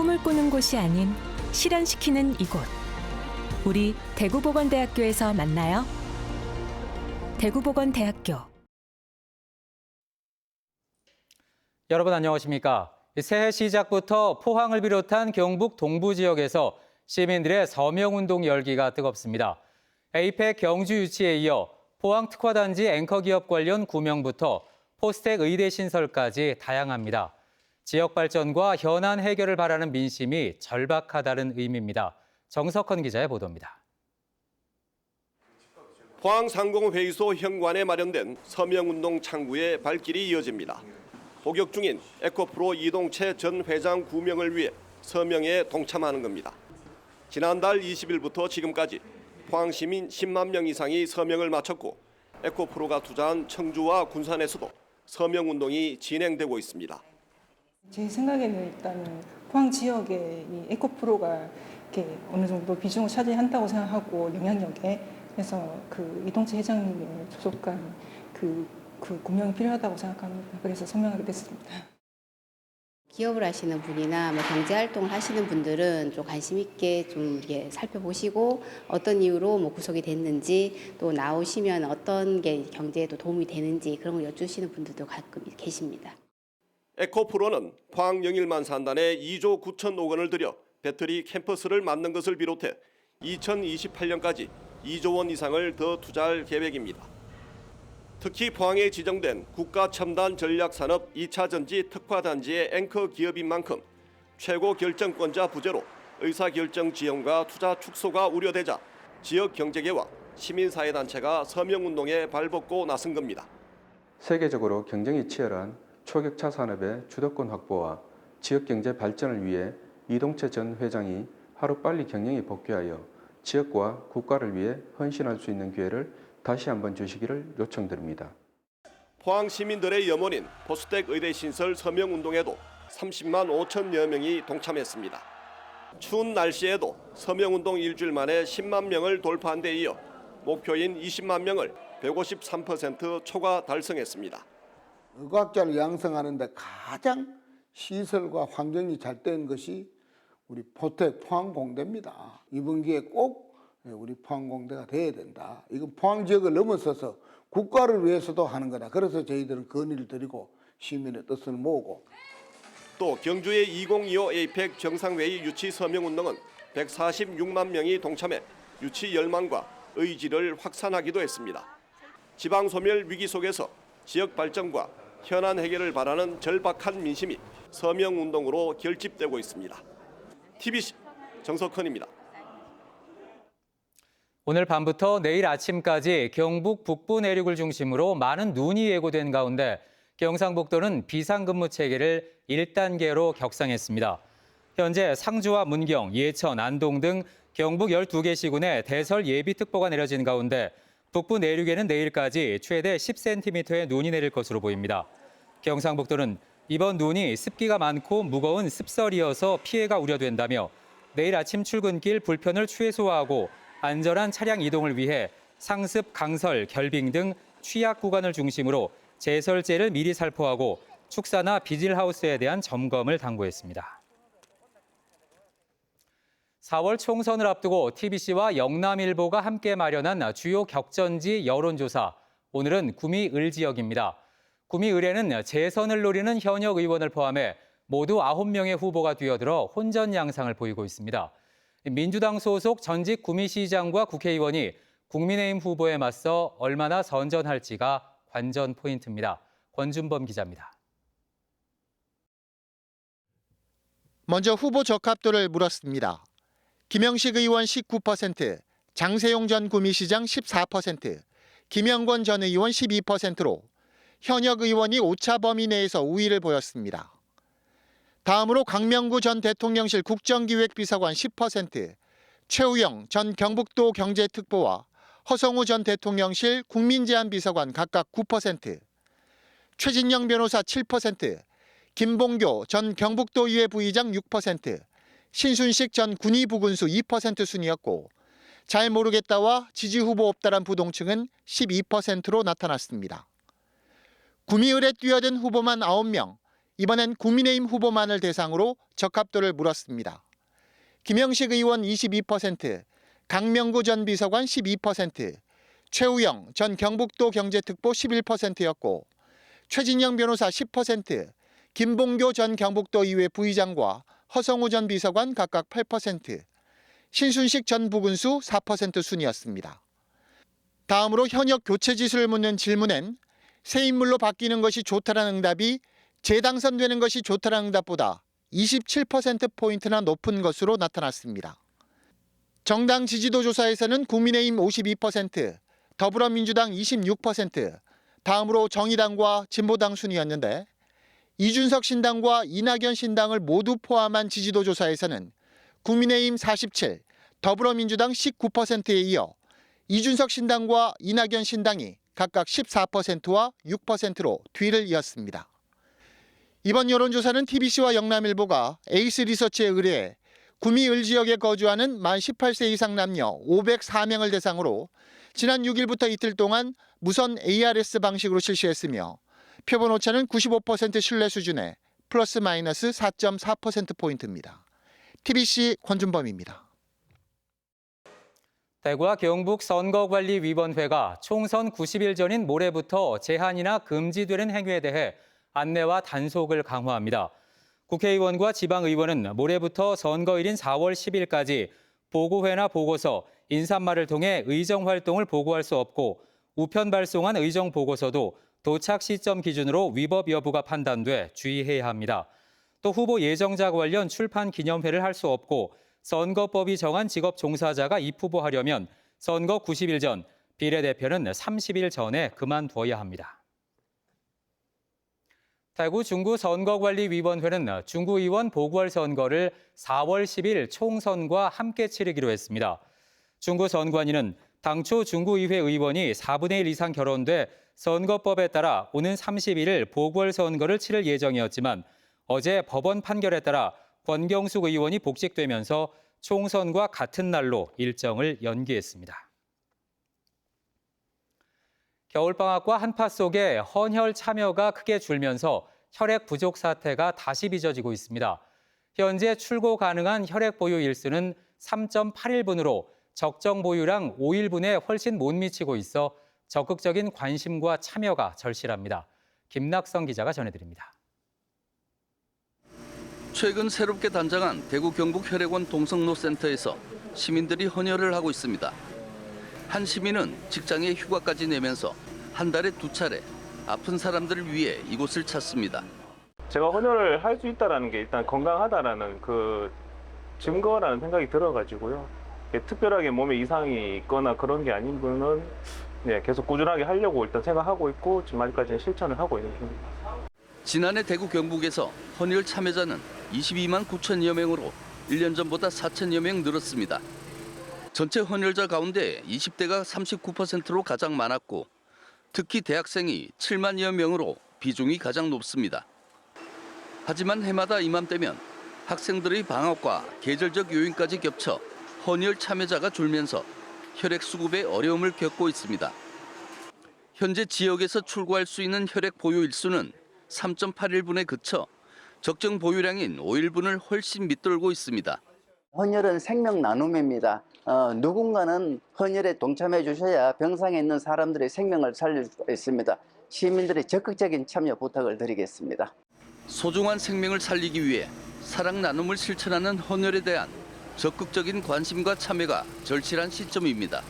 꿈을 꾸는 곳이 아닌 실현시키는 이곳. 우리 대구보건대학교에서 만나요. 대구보건대학교. 여러분 안녕하십니까? 새해 시작부터 포항을 비롯한 경북 동부 지역에서 시민들의 서명운동 열기가 뜨겁습니다. 에이펙 경주 유치에 이어 포항 특화단지 앵커기업 관련 구명부터 포스텍 의대 신설까지 다양합니다. 지역 발전과 현안 해결을 바라는 민심이 절박하다는 의미입니다. 정석헌 기자의 보도입니다. 포항 상공회의소 현관에 마련된 서명운동 창구의 발길이 이어집니다. 복역 중인 에코프로 이동채 전 회장 구명을 위해 서명에 동참하는 겁니다. 지난달 20일부터 지금까지 포항 시민 10만 명 이상이 서명을 마쳤고 에코프로가 투자한 청주와 군산에서도 서명운동이 진행되고 있습니다. 제 생각에는 일단은 포항 지역에 이 에코프로가 이렇게 어느 정도 비중을 차지한다고 생각하고 영향력에 그래서 그 이동채 회장님의 소속감 그 구명이 필요하다고 생각합니다. 그래서 서명하게 됐습니다. 기업을 하시는 분이나 경제 활동을 하시는 분들은 좀 관심 있게 좀 이렇게 살펴보시고 어떤 이유로 구속이 됐는지 또 나오시면 어떤 게 경제에도 도움이 되는지 그런 걸 여쭈시는 분들도 가끔 계십니다. 에코프로는 포항 영일만 산단에 2조 9천억 원을 들여 배터리 캠퍼스를 만든 것을 비롯해 2028년까지 2조 원 이상을 더 투자할 계획입니다. 특히 포항에 지정된 국가첨단전략산업 2차 전지 특화단지의 앵커 기업인 만큼 최고 결정권자 부재로 의사결정 지연과 투자 축소가 우려되자 지역 경제계와 시민사회단체가 서명운동에 발벗고 나선 겁니다. 세계적으로 경쟁이 치열한 초격차 산업의 주도권 확보와 지역경제 발전을 위해 이동채 전 회장이 하루빨리 경영에 복귀하여 지역과 국가를 위해 헌신할 수 있는 기회를 다시 한번 주시기를 요청드립니다. 포항 시민들의 염원인 포스텍 의대 신설 서명운동에도 30만 5천여 명이 동참했습니다. 추운 날씨에도 서명운동 일주일 만에 10만 명을 돌파한 데 이어 목표인 20만 명을 153% 초과 달성했습니다. 의과학자를 양성하는 데 가장 시설과 환경이 잘 된 것이 우리 포텍 포항공대입니다. 이번 기회에 꼭 우리 포항공대가 돼야 된다. 이건 포항 지역을 넘어서서 국가를 위해서도 하는 거다. 그래서 저희들은 건의를 드리고 시민의 뜻을 모으고. 또 경주의 2025 에이펙 정상회의 유치 서명운동은 146만 명이 동참해 유치 열망과 의지를 확산하기도 했습니다. 지방소멸 위기 속에서 지역 발전과 현안 해결을 바라는 절박한 민심이 서명운동으로 결집되고 있습니다. TBC 정석헌입니다. 오늘 밤부터 내일 아침까지 경북 북부 내륙을 중심으로 많은 눈이 예고된 가운데 경상북도는 비상근무 체계를 1단계로 격상했습니다. 현재 상주와 문경, 예천, 안동 등 경북 12개 시군에 대설 예비특보가 내려진 가운데 북부 내륙에는 내일까지 최대 10cm의 눈이 내릴 것으로 보입니다. 경상북도는 이번 눈이 습기가 많고 무거운 습설이어서 피해가 우려된다며 내일 아침 출근길 불편을 최소화하고 안전한 차량 이동을 위해 상습, 강설, 결빙 등 취약 구간을 중심으로 제설제를 미리 살포하고 축사나 비질하우스에 대한 점검을 당부했습니다. 4월 총선을 앞두고 TBC와 영남일보가 함께 마련한 주요 격전지 여론조사. 오늘은 구미을 지역입니다. 구미을에는 재선을 노리는 현역 의원을 포함해 모두 9명의 후보가 뛰어들어 혼전 양상을 보이고 있습니다. 민주당 소속 전직 구미시장과 국회의원이 국민의힘 후보에 맞서 얼마나 선전할지가 관전 포인트입니다. 권준범 기자입니다. 먼저 후보 적합도를 물었습니다. 김영식 의원 19%, 장세용 전 구미시장 14%, 김영권 전 의원 12%로 현역 의원이 오차 범위 내에서 우위를 보였습니다. 다음으로 강명구 전 대통령실 국정기획비서관 10%, 최우영 전 경북도 경제특보와 허성우 전 대통령실 국민제안비서관 각각 9%, 최진영 변호사 7%, 김봉교 전 경북도의회 부의장 6%, 신순식 전 군의부군수 2% 순이었고 잘 모르겠다와 지지 후보 없다란 부동층은 12%로 나타났습니다. 구미을에 뛰어든 후보만 9명, 이번엔 국민의힘 후보만을 대상으로 적합도를 물었습니다. 김영식 의원 22%, 강명구 전 비서관 12%, 최우영 전 경북도 경제특보 11%였고 최진영 변호사 10%, 김봉교 전 경북도의회 부의장과 허성우 전 비서관 각각 8%, 신순식 전 부군수 4% 순이었습니다. 다음으로 현역 교체 지수를 묻는 질문엔 새 인물로 바뀌는 것이 좋다라는 응답이 재당선되는 것이 좋다라는 응답보다 27%포인트나 높은 것으로 나타났습니다. 정당 지지도 조사에서는 국민의힘 52%, 더불어민주당 26%, 다음으로 정의당과 진보당 순이었는데 이준석 신당과 이낙연 신당을 모두 포함한 지지도 조사에서는 국민의힘 47, 더불어민주당 19%에 이어 이준석 신당과 이낙연 신당이 각각 14%와 6%로 뒤를 이었습니다. 이번 여론조사는 TBC와 영남일보가 에이스 리서치에 의뢰해 구미을 지역에 거주하는 만 18세 이상 남녀 504명을 대상으로 지난 6일부터 이틀 동안 무선 ARS 방식으로 실시했으며 표본 오차는 95% 신뢰 수준에 플러스 마이너스 4.4%포인트입니다. TBC 권준범입니다. 대구와 경북 선거관리위원회가 총선 90일 전인 모레부터 제한이나 금지되는 행위에 대해 안내와 단속을 강화합니다. 국회의원과 지방의원은 모레부터 선거일인 4월 10일까지 보고회나 보고서, 인사말을 통해 의정활동을 보고할 수 없고 우편 발송한 의정보고서도 도착 시점 기준으로 위법 여부가 판단돼 주의해야 합니다. 또 후보 예정자 관련 출판 기념회를 할 수 없고 선거법이 정한 직업 종사자가 입후보하려면 선거 90일 전, 비례대표는 30일 전에 그만둬야 합니다. 대구 중구선거관리위원회는 중구의원 보궐선거를 4월 10일 총선과 함께 치르기로 했습니다. 중구선관위는 당초 중구의회 의원이 4분의 1 이상 결혼돼 선거법에 따라 오는 31일 보궐선거를 치를 예정이었지만 어제 법원 판결에 따라 권경숙 의원이 복직되면서 총선과 같은 날로 일정을 연기했습니다. 겨울방학과 한파 속에 헌혈 참여가 크게 줄면서 혈액 부족 사태가 다시 빚어지고 있습니다. 현재 출고 가능한 혈액 보유 일수는 3.81분으로 적정 보유량 5일분에 훨씬 못 미치고 있어 적극적인 관심과 참여가 절실합니다. 김낙성 기자가 전해드립니다. 최근 새롭게 단장한 대구 경북 혈액원 동성로센터에서 시민들이 헌혈을 하고 있습니다. 한 시민은 직장에 휴가까지 내면서 한 달에 2차례 아픈 사람들을 위해 이곳을 찾습니다. 제가 헌혈을 할 수 있다는 게 일단 건강하다라는 그 증거라는 생각이 들어가지고요. 특별하게 몸에 이상이 있거나 그런 게 아닌 분은 계속 꾸준하게 하려고 일단 생각하고 있고 지금 아직까지는 실천을 하고 있는 중입니다. 지난해 대구 경북에서 헌혈 참여자는 22만 9천여 명으로 1년 전보다 4천여 명 늘었습니다. 전체 헌혈자 가운데 20대가 39%로 가장 많았고 특히 대학생이 7만여 명으로 비중이 가장 높습니다. 하지만 해마다 이맘때면 학생들의 방학과 계절적 요인까지 겹쳐 헌혈 참여자가 줄면서 혈액 수급에 어려움을 겪고 있습니다. 현재 지역에서 출고할 수 있는 혈액 보유 일수는 3.81분에 그쳐 적정 보유량인 5일분을 훨씬 밑돌고 있습니다. 헌혈은 생명 나눔입니다. 누군가는 헌혈에 동참해 주셔야 병상에 있는 사람들의 생명을 살릴 수 있습니다. 시민들의 적극적인 참여 부탁을 드리겠습니다. 소중한 생명을 살리기 위해 사랑 나눔을 실천하는 헌혈에 대한 적극적인 관심과 참여가 절실한 시점입니다.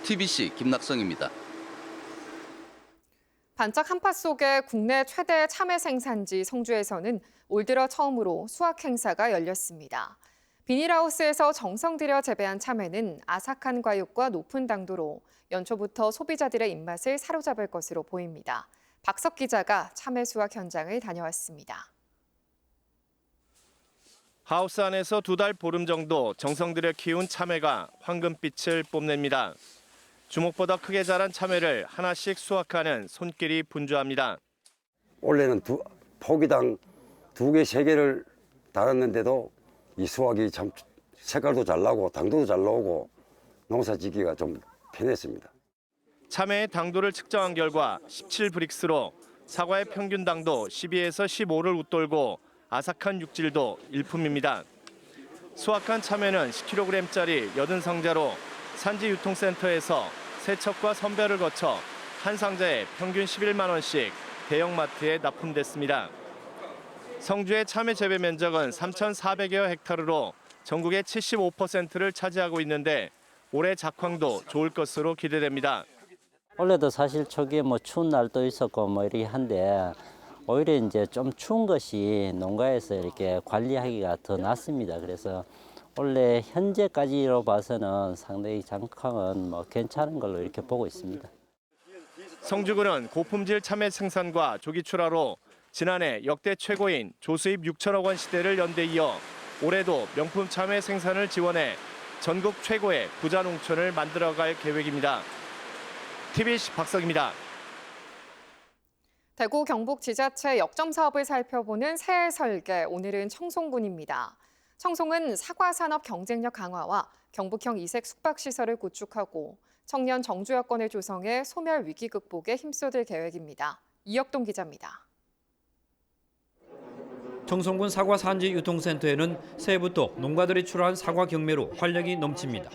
TBC 김낙성입니다. 반짝 한파 속에 국내 최대 참외 생산지 성주에서는 올 들어 처음으로 수확 행사가 열렸습니다. 비닐하우스에서 정성 들여 재배한 참외는 아삭한 과육과 높은 당도로 연초부터 소비자들의 입맛을 사로잡을 것으로 보입니다. 박석 기자가 참외 수확 현장을 다녀왔습니다. 하우스 안에서 2달 보름 정도 정성 들여 키운 참외가 황금빛을 뽐냅니다. 주먹보다 크게 자란 참외를 하나씩 수확하는 손길이 분주합니다. 원래는 포기당 2개, 3개를 달았는데도 이 수확이 참 색깔도 잘 나고 당도도 잘 나오고 농사 짓기가 좀 편했습니다. 참외의 당도를 측정한 결과 17브릭스로 사과의 평균 당도 12에서 15를 웃돌고 아삭한 육질도 일품입니다. 수확한 참외는 10kg짜리 80상자로 산지유통센터에서 세척과 선별을 거쳐 한 상자에 평균 11만 원씩 대형마트에 납품됐습니다. 성주의 참외 재배 면적은 3,400여 헥타르로 전국의 75%를 차지하고 있는데 올해 작황도 좋을 것으로 기대됩니다. 원래도 사실 초기에 추운 날도 있었고 이렇게 한데 오히려 이제 좀 추운 것이 농가에서 이렇게 관리하기가 더 낫습니다. 그래서 원래 현재까지로 봐서는 상당히 작황은 괜찮은 걸로 이렇게 보고 있습니다. 성주군은 고품질 참외 생산과 조기 출하로 지난해 역대 최고인 조수입 6천억 원 시대를 연대 이어 올해도 명품 참외 생산을 지원해 전국 최고의 부자 농촌을 만들어갈 계획입니다. TBC 박석입니다. 대구 경북 지자체 역점 사업을 살펴보는 새해 설계, 오늘은 청송군입니다. 청송은 사과 산업 경쟁력 강화와 경북형 이색 숙박시설을 구축하고 청년 정주 여건을 조성해 소멸 위기 극복에 힘쏟을 계획입니다. 이혁동 기자입니다. 청송군 사과 산지 유통센터에는 새해부터 농가들이 출하한 사과 경매로 활력이 넘칩니다.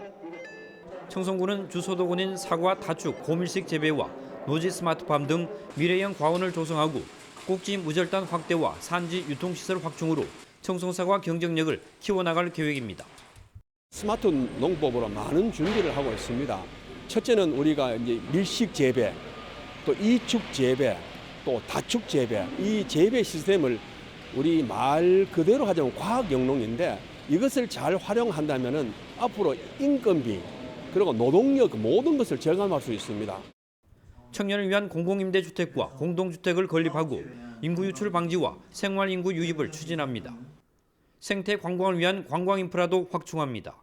청송군은 주소도군인 사과 다축 고밀식 재배와 노지 스마트팜 등 미래형 과원을 조성하고 꼭지 무절단 확대와 산지 유통시설 확충으로 청송사과 경쟁력을 키워나갈 계획입니다. 스마트 농법으로 많은 준비를 하고 있습니다. 첫째는 우리가 이제 밀식 재배, 또 이축 재배, 또 다축 재배, 이 재배 시스템을 우리 말 그대로 하자면 과학 영농인데 이것을 잘 활용한다면은 앞으로 인건비 그리고 노동력 모든 것을 절감할 수 있습니다. 청년을 위한 공공임대주택과 공동주택을 건립하고 인구 유출 방지와 생활인구 유입을 추진합니다. 생태 관광을 위한 관광인프라도 확충합니다.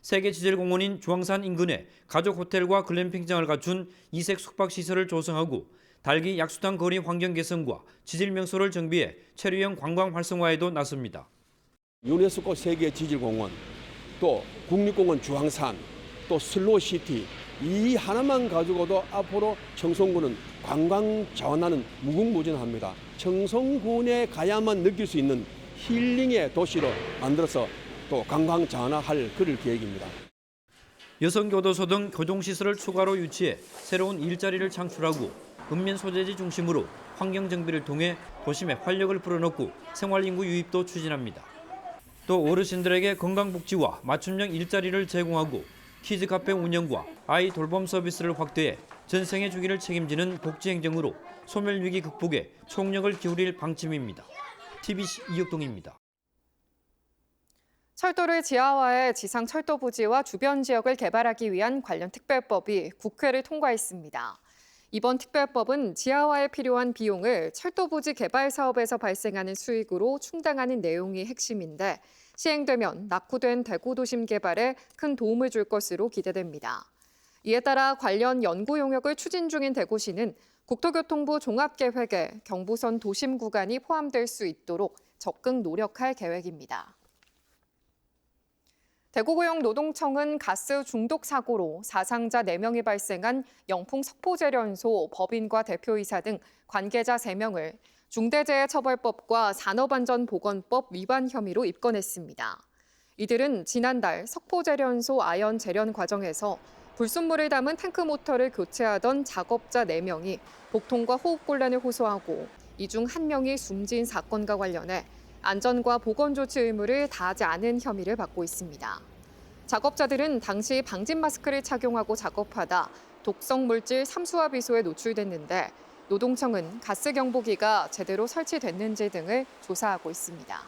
세계지질공원인 주황산 인근에 가족 호텔과 글램핑장을 갖춘 이색 숙박시설을 조성하고 달기 약수당 거리 환경 개선과 지질 명소를 정비해 체류형 관광 활성화에도 나섭니다. 유네스코 세계지질공원, 또 국립공원 주황산, 또 슬로시티 이 하나만 가지고도 앞으로 청송군은 관광 자원하는 무궁무진합니다. 청송군에 가야만 느낄 수 있는 힐링의 도시로 만들어서 또 관광 자원화할 그럴 계획입니다. 여성교도소 등 교동시설을 추가로 유치해 새로운 일자리를 창출하고 읍면 소재지 중심으로 환경정비를 통해 도심에 활력을 불어넣고 생활인구 유입도 추진합니다. 또 어르신들에게 건강복지와 맞춤형 일자리를 제공하고 키즈카페 운영과 아이 돌봄 서비스를 확대해 전생의 주기를 책임지는 복지행정으로 소멸위기 극복에 총력을 기울일 방침입니다. TBC 이혁동입니다. 철도를 지하화해 지상 철도 부지와 주변 지역을 개발하기 위한 관련 특별법이 국회를 통과했습니다. 이번 특별법은 지하화에 필요한 비용을 철도 부지 개발 사업에서 발생하는 수익으로 충당하는 내용이 핵심인데 시행되면 낙후된 대구 도심 개발에 큰 도움을 줄 것으로 기대됩니다. 이에 따라 관련 연구 용역을 추진 중인 대구시는 국토교통부 종합계획에 경부선 도심 구간이 포함될 수 있도록 적극 노력할 계획입니다. 대구고용 노동청은 가스 중독 사고로 사상자 4명이 발생한 영풍 석포재련소 법인과 대표이사 등 관계자 3명을 중대재해처벌법과 산업안전보건법 위반 혐의로 입건했습니다. 이들은 지난달 석포재련소 아연 재련 과정에서 불순물을 담은 탱크 모터를 교체하던 작업자 4명이 복통과 호흡곤란을 호소하고 이 중 1명이 숨진 사건과 관련해 안전과 보건 조치 의무를 다하지 않은 혐의를 받고 있습니다. 작업자들은 당시 방진 마스크를 착용하고 작업하다 독성 물질 삼수화 비소에 노출됐는데 노동청은 가스 경보기가 제대로 설치됐는지 등을 조사하고 있습니다.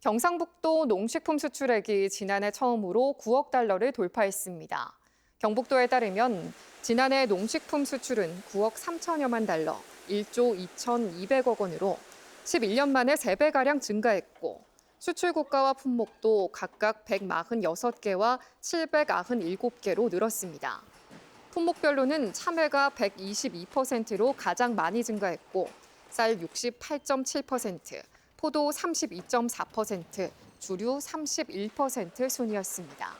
경상북도 농식품 수출액이 지난해 처음으로 9억 달러를 돌파했습니다. 경북도에 따르면 지난해 농식품 수출은 9억 3천여만 달러, 1조 2,200억 원으로 11년 만에 3배가량 증가했고 수출 국가와 품목도 각각 146개와 797개로 늘었습니다. 품목별로는 참외가 122%로 가장 많이 증가했고 쌀 68.7%, 포도 32.4%, 주류 31% 순이었습니다.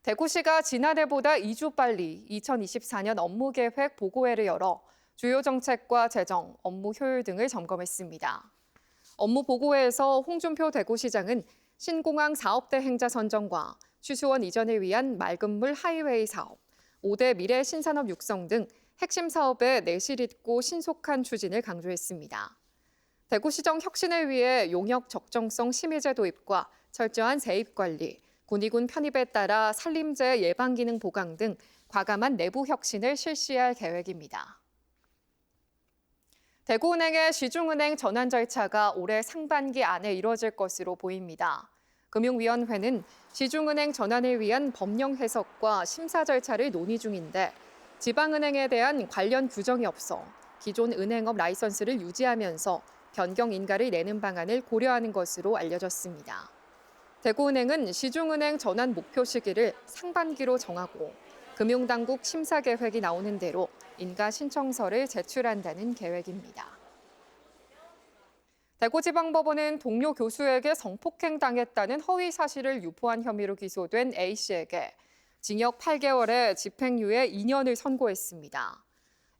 대구시가 지난해보다 2주 빨리 2024년 업무계획 보고회를 열어 주요 정책과 재정, 업무 효율 등을 점검했습니다. 업무 보고회에서 홍준표 대구시장은 신공항 사업대 행자 선정과 취수원 이전을 위한 맑은물 하이웨이 사업, 5대 미래 신산업 육성 등 핵심 사업의 내실 있고 신속한 추진을 강조했습니다. 대구시정 혁신을 위해 용역 적정성 심의제 도입과 철저한 세입 관리, 군의군 편입에 따라 산림재 예방 기능 보강 등 과감한 내부 혁신을 실시할 계획입니다. 대구은행의 시중은행 전환 절차가 올해 상반기 안에 이뤄질 것으로 보입니다. 금융위원회는 시중은행 전환을 위한 법령 해석과 심사 절차를 논의 중인데 지방은행에 대한 관련 규정이 없어 기존 은행업 라이선스를 유지하면서 변경 인가를 내는 방안을 고려하는 것으로 알려졌습니다. 대구은행은 시중은행 전환 목표 시기를 상반기로 정하고 금융당국 심사 계획이 나오는 대로 인가 신청서를 제출한다는 계획입니다. 대구지방법원은 동료 교수에게 성폭행 당했다는 허위 사실을 유포한 혐의로 기소된 A씨에게 징역 8개월에 집행유예 2년을 선고했습니다.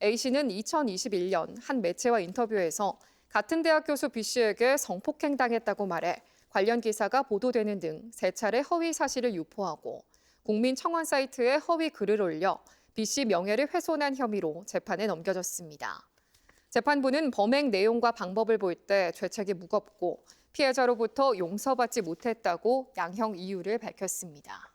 A씨는 2021년 한 매체와 인터뷰에서 같은 대학 교수 B씨에게 성폭행 당했다고 말해 관련 기사가 보도되는 등 3차례 허위 사실을 유포하고 국민청원 사이트에 허위 글을 올려 B씨 명예를 훼손한 혐의로 재판에 넘겨졌습니다. 재판부는 범행 내용과 방법을 볼 때 죄책이 무겁고 피해자로부터 용서받지 못했다고 양형 이유를 밝혔습니다.